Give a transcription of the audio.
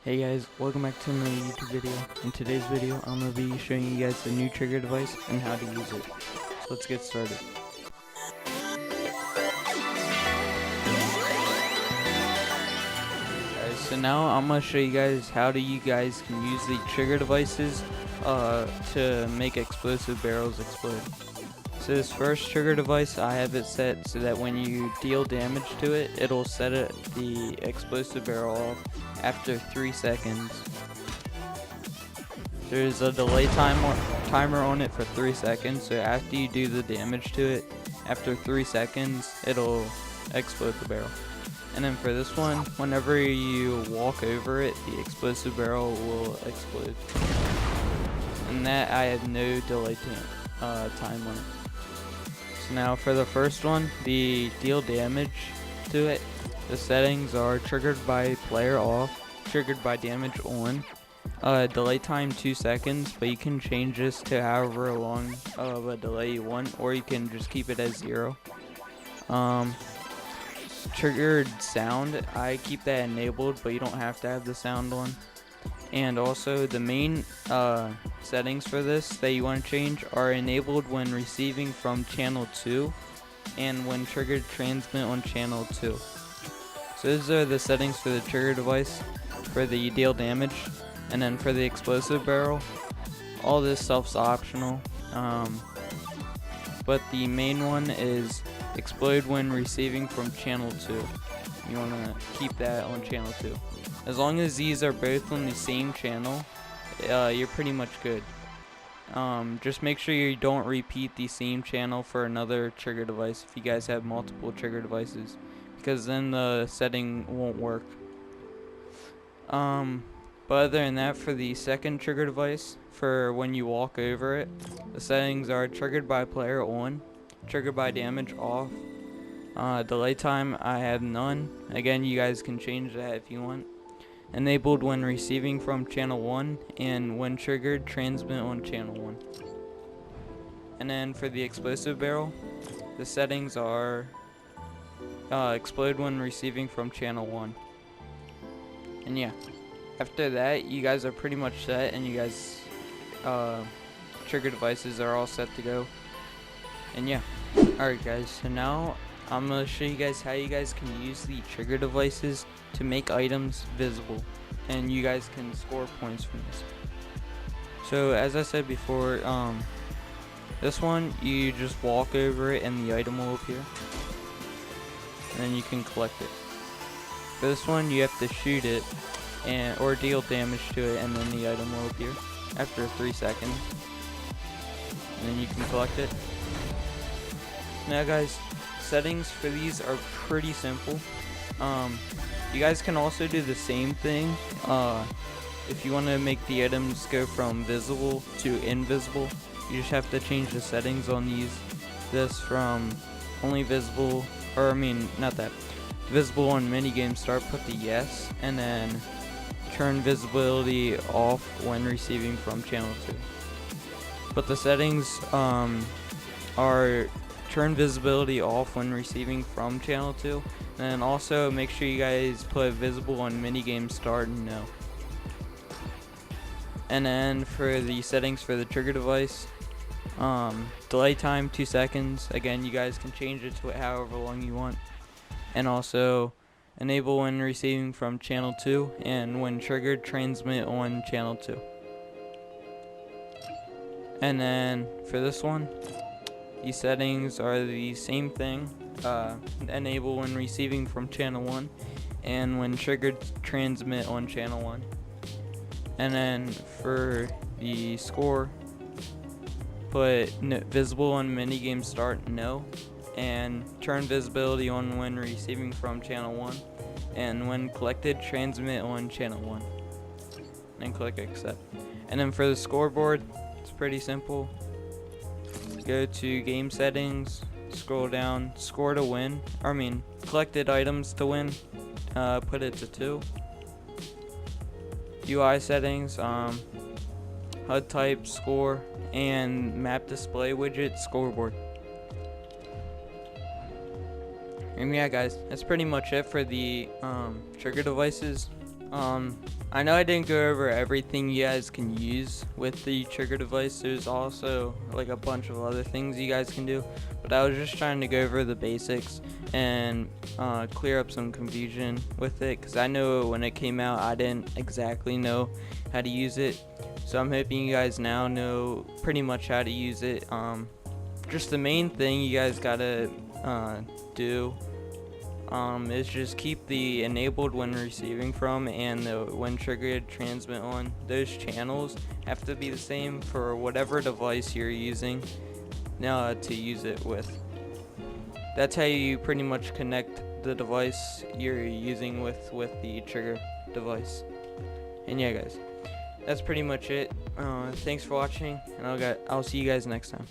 Hey guys, welcome back to another YouTube video. In today's video, I'm going to be showing you guys the new trigger device and how to use it. So let's get started. Alright, so now I'm going to show you guys how you guys can use the trigger devices to make explosive barrels explode. So this first trigger device, I have it set so that when you deal damage to it, it'll set the explosive barrel off after 3 seconds. There's a delay timer on it for 3 seconds, so after you do the damage to it, after 3 seconds, it'll explode the barrel. And then for this one, whenever you walk over it, the explosive barrel will explode. And that I have no delay time on it. So now for the first one, the deal damage to it, the settings are triggered by player off, triggered by damage on, delay time 2 seconds, but you can change this to however long of a delay you want, or you can just keep it as 0. Triggered sound, I keep that enabled, but you don't have to have the sound on. And also the main settings for this that you want to change are enabled when receiving from channel 2 and when triggered transmit on channel 2. So those are the settings for the trigger device for the deal damage. And then for the explosive barrel, all this stuff's optional, but the main one is explode when receiving from channel 2. You want to keep that on channel 2. As long as these are both on the same channel, you're pretty much good. Just make sure you don't repeat the same channel for another trigger device if you guys have multiple trigger devices, because then the setting won't work. But other than that, for the second trigger device, for when you walk over it, the settings are triggered by player on, triggered by damage off, delay time I have none. Again, you guys can change that if you want. Enabled when receiving from channel 1, and when triggered, transmit on channel 1. And then for the explosive barrel, the settings are explode when receiving from channel 1. And yeah, after that, you guys are pretty much set, and you guys trigger devices are all set to go. And yeah, alright guys, so now I'm going to show you guys how you guys can use the trigger devices to make items visible, and you guys can score points from this. So as I said before, this one, you just walk over it and the item will appear, and then you can collect it. For this one, you have to shoot it or deal damage to it, and then the item will appear after 3 seconds, and then you can collect it. Now guys, settings for these are pretty simple. You guys can also do the same thing if you want to make the items go from visible to invisible. You just have to change the settings on this from only visible, or I mean not that, visible on minigame start, put the yes, and then turn visibility off when receiving from channel 2. But the settings are turn visibility off when receiving from channel 2, and also make sure you guys put visible on minigame start and no. And then for the settings for the trigger device, delay time 2 seconds. Again, you guys can change it to however long you want. And also enable when receiving from channel 2, and when triggered, transmit on channel 2. And then for this one, these settings are the same thing. Enable when receiving from channel 1, and when triggered, transmit on channel 1. And then for the score, put visible on minigame start no, and turn visibility on when receiving from channel 1, and when collected, transmit on channel 1, and click accept. And then for the scoreboard, it's pretty simple. Go to game settings, scroll down, score to win, collected items to win, put it to 2. UI settings, HUD type, score, and map display widget, scoreboard. And yeah guys, that's pretty much it for the trigger devices. I know I didn't go over everything you guys can use with the trigger device. There's also like a bunch of other things you guys can do, but I was just trying to go over the basics and clear up some confusion with it, because I know when it came out I didn't exactly know how to use it. So I'm hoping you guys now know pretty much how to use it. Just the main thing you guys gotta do is just keep the enabled when receiving from and the when triggered transmit on. Those channels have to be the same for whatever device you're using now to use it with. That's how you pretty much connect the device you're using with the trigger device. And yeah guys, that's pretty much it. Thanks for watching, and I'll see you guys next time.